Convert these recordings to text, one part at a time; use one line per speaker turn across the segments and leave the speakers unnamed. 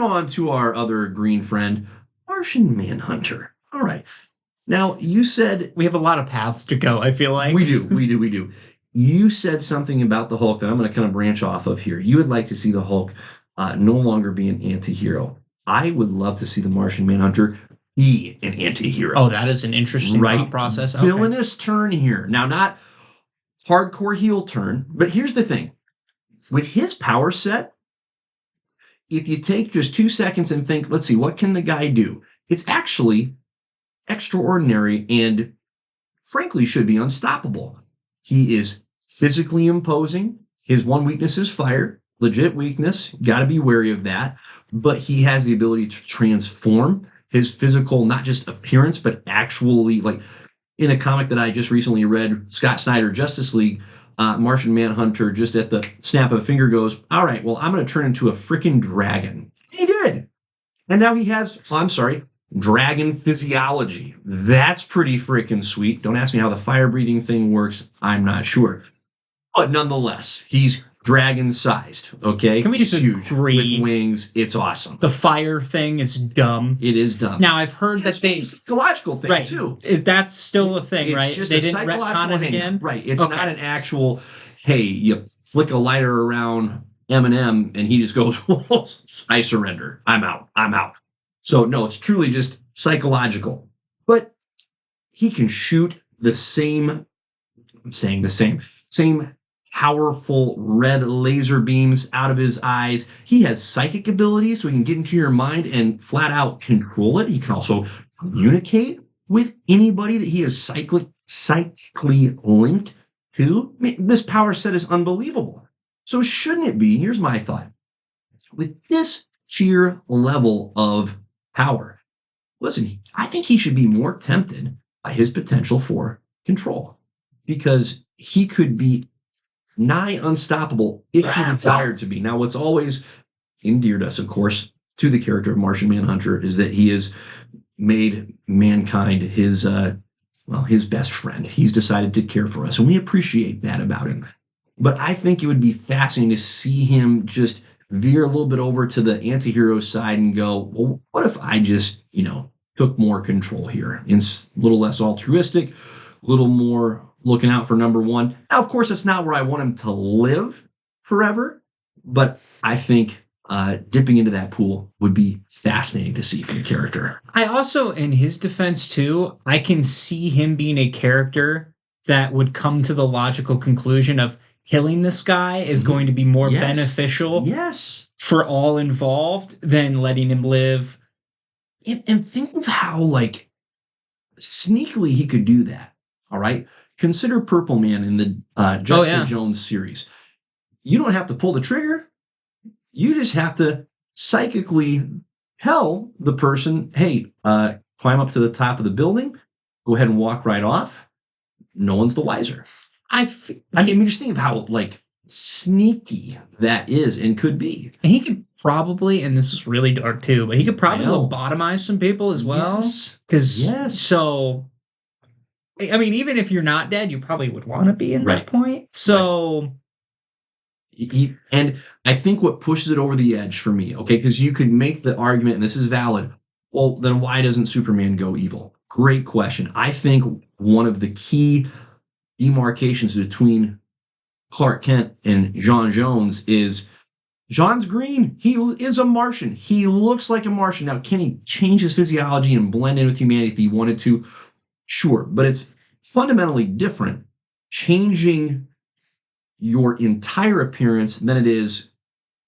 moving on to our other green friend, Martian Manhunter. All right. Now, you said...
We have a lot of paths to go, I feel like.
We do. You said something about the Hulk that I'm going to kind of branch off of here. You would like to see the Hulk no longer be an anti-hero. I would love to see the Martian Manhunter be an anti-hero.
Oh, that is an interesting thought process. Okay.
Villainous turn here. Now, not hardcore heel turn, but here's the thing. With his power set, if you take just 2 seconds and think, let's see, what can the guy do? It's actually extraordinary and frankly should be unstoppable. He is physically imposing. His one weakness is fire. Legit weakness. Got to be wary of that. But he has the ability to transform his physical, not just appearance, but actually, like in a comic that I just recently read, Scott Snyder, Justice League, Martian Manhunter just at the snap of a finger goes, all right, well, I'm going to turn into a freaking dragon. He did. And now he has, dragon physiology. That's pretty freaking sweet. Don't ask me how the fire-breathing thing works. I'm not sure. But nonetheless, he's dragon-sized, okay?
Can we just agree?
With wings, it's awesome.
The fire thing is dumb.
It is dumb.
Now, I've heard that
it's a psychological thing, too.
That's still a thing, right?
It's just a psychological thing. Again? Right. It's not an actual, hey, you flick a lighter around Eminem and he just goes, I surrender. I'm out. So, no, it's truly just psychological. But he can shoot the same powerful red laser beams out of his eyes. He has psychic abilities, so he can get into your mind and flat out control it. He can also communicate with anybody that he is psychically linked to. I mean, this power set is unbelievable. So shouldn't it be, here's my thought, with this sheer level of power, listen, I think he should be more tempted by his potential for control, because he could be nigh unstoppable if he desired to be. Now, what's always endeared us, of course, to the character of Martian Manhunter is that he has made mankind his best friend. He's decided to care for us, and we appreciate that about him. But I think it would be fascinating to see him just veer a little bit over to the anti-hero side and go, well, what if I just, took more control here? It's a little less altruistic, a little more looking out for number one. Now, of course, that's not where I want him to live forever, but I think dipping into that pool would be fascinating to see from the character.
I also, in his defense too, I can see him being a character that would come to the logical conclusion of killing this guy is going to be more beneficial for all involved than letting him live.
And think of how, sneakily he could do that, all right? Consider Purple Man in the Jessica Jones series. You don't have to pull the trigger. You just have to psychically tell the person, hey, climb up to the top of the building, go ahead and walk right off. No one's the wiser. I mean, just think of how, sneaky that is and could be.
And he could probably, and this is really dark too, but he could probably lobotomize some people as well. So, I mean, even if you're not dead, you probably would want to be in that point. So,
and I think what pushes it over the edge for me, okay, because you could make the argument, and this is valid, well, then why doesn't Superman go evil? Great question. I think one of the key demarcations between Clark Kent and J'onn J'onzz is John's green. He is a Martian. He looks like a Martian. Now, can he change his physiology and blend in with humanity if he wanted to? Sure, but it's fundamentally different changing your entire appearance than it is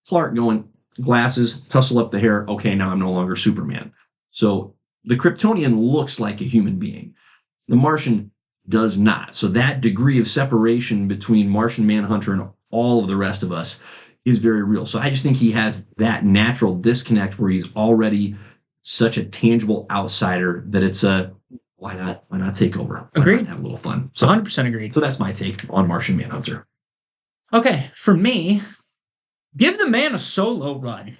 Clark going, glasses, tussle up the hair, okay, now I'm no longer Superman. So the Kryptonian looks like a human being. The Martian does not. So that degree of separation between Martian Manhunter and all of the rest of us is very real. So I just think he has that natural disconnect where he's already such a tangible outsider that it's why not take over?
Agreed.
Not have a little fun. So
100% agreed.
So that's my take on Martian Manhunter.
Okay, for me, give the man a solo run.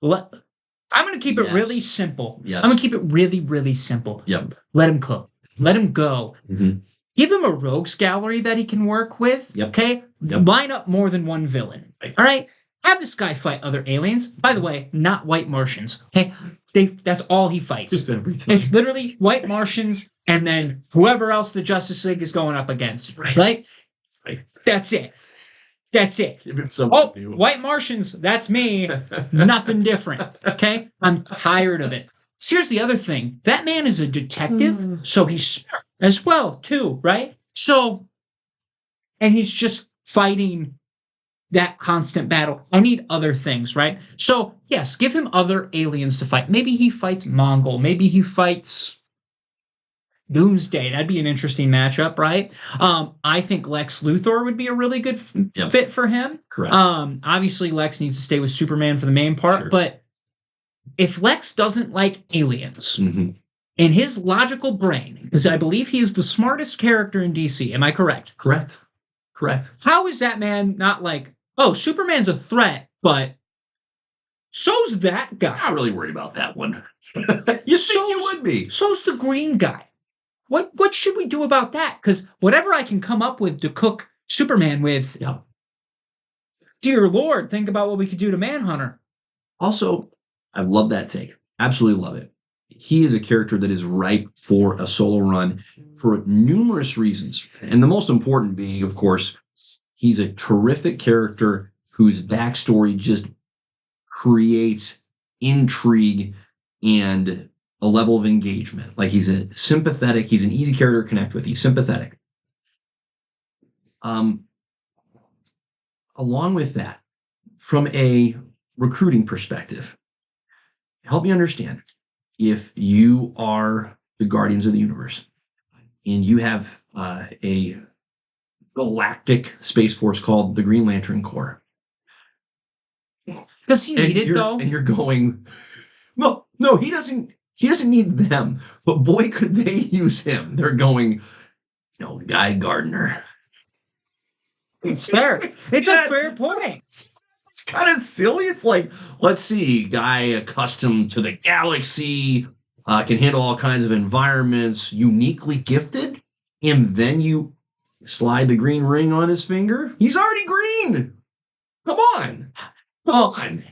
I'm going to keep it really simple.
Yes.
I'm going to keep it really, really simple.
Yep.
Let him cook. Let him go.
Mm-hmm.
Give him a rogues gallery that he can work with.
Yep.
Okay?
Yep.
Line up more than one villain. Right. All right? Have this guy fight other aliens. By the way, not white Martians. Okay, that's all he fights.
It's every time.
It's literally white Martians and then whoever else the Justice League is going up against. Right? That's it. That's it.
Give him some
new. White Martians, that's me. Nothing different. Okay? I'm tired of it. So here's the other thing. That man is a detective, so he's smart as well, too, right? So, and he's just fighting that constant battle. I need other things, right? So, yes, give him other aliens to fight. Maybe he fights Mongol. Maybe he fights Doomsday. That'd be an interesting matchup, right? I think Lex Luthor would be a really good fit for him.
Correct.
Obviously, Lex needs to stay with Superman for the main part, but if Lex doesn't like aliens, in his logical brain, because I believe he is the smartest character in DC, am I correct?
Correct.
How is that man not like, oh, Superman's a threat, but so's that guy?
I'm not really worried about that one. You think you would be?
So's the green guy. What should we do about that? Because whatever I can come up with to cook Superman with, dear Lord, think about what we could do to Manhunter.
Also, I love that take. Absolutely love it. He is a character that is ripe for a solo run for numerous reasons. And the most important being, of course, he's a terrific character whose backstory just creates intrigue and a level of engagement. Like he's an easy character to connect with. He's sympathetic. Along with that, from a recruiting perspective, help me understand, if you are the Guardians of the Universe and you have a galactic space force called the Green Lantern Corps.
Does he need it though?
And you're going, no, he doesn't need them, but boy, could they use him. They're going, Guy Gardner.
It's fair. It's a fair point.
It's kind of silly. It's like, let's see, guy accustomed to the galaxy, can handle all kinds of environments, uniquely gifted, and then you slide the green ring on his finger. He's already green. Come on.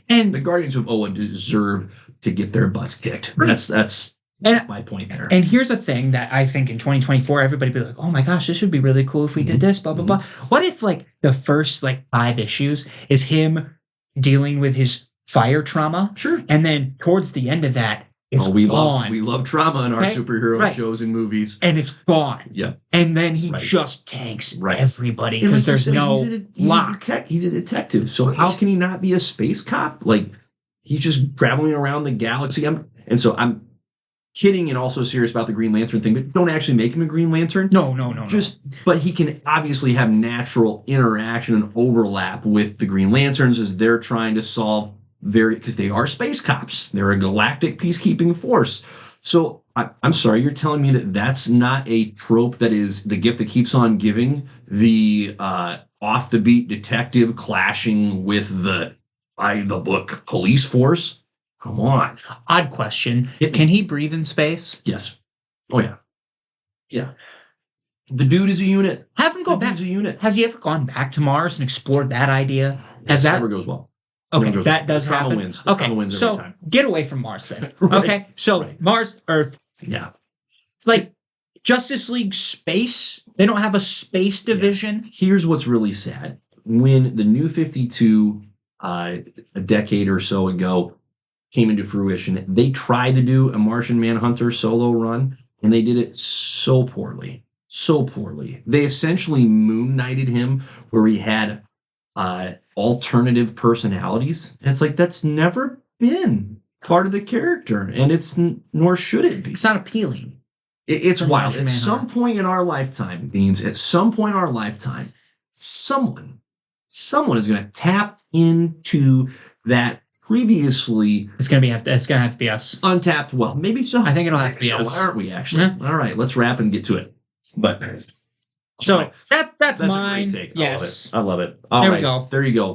And the Guardians of Oa deserve to get their butts kicked. That's my point there.
And here's a thing that I think in 2024, everybody be like, oh my gosh, this would be really cool if we did this, blah, blah, blah. What if the first 5 issues is him dealing with his fire trauma?
Sure.
And then towards the end of that, it's gone.
We love trauma in our superhero shows and movies.
And it's gone.
Yeah.
And then he just tanks everybody because there's no lock.
He's a detective. So how can he not be a space cop? He's just traveling around the galaxy. I'm kidding and also serious about the Green Lantern thing, but don't actually make him a Green Lantern.
No.
But he can obviously have natural interaction and overlap with the Green Lanterns as they're trying to solve because they are space cops. They're a galactic peacekeeping force. So I'm sorry, you're telling me that that's not a trope that is the gift that keeps on giving, the off the beat detective clashing with the by the book police force? Come on.
Odd question. Can he breathe in space?
Yes. Oh, yeah. Yeah. The dude is a unit.
Have him go back.
Dude's a unit.
Has he ever gone back to Mars and explored that idea?
Yes, that never goes well.
Okay, that does happen.
Wins.
Okay,
wins
so
every time.
Get away from Mars then. Okay, so Mars, Earth.
Yeah.
Justice League space, they don't have a space division.
Yeah. Here's what's really sad. When the New 52, a decade or so ago, came into fruition, they tried to do a Martian Manhunter solo run, and they did it so poorly. So poorly. They essentially Moon Knighted him where he had alternative personalities. And it's that's never been part of the character, and nor should it be.
It's not appealing.
It's wild. At some point in our lifetime, Beans, someone is going to tap into that previously.
It's going to have to be us.
Untapped. Well, maybe so.
I think it'll have to be us.
Why aren't we actually? Yeah. All right, let's wrap and get to it. But
so that's mine.
A great take.
Yes.
I love it.
There we go.
There you go.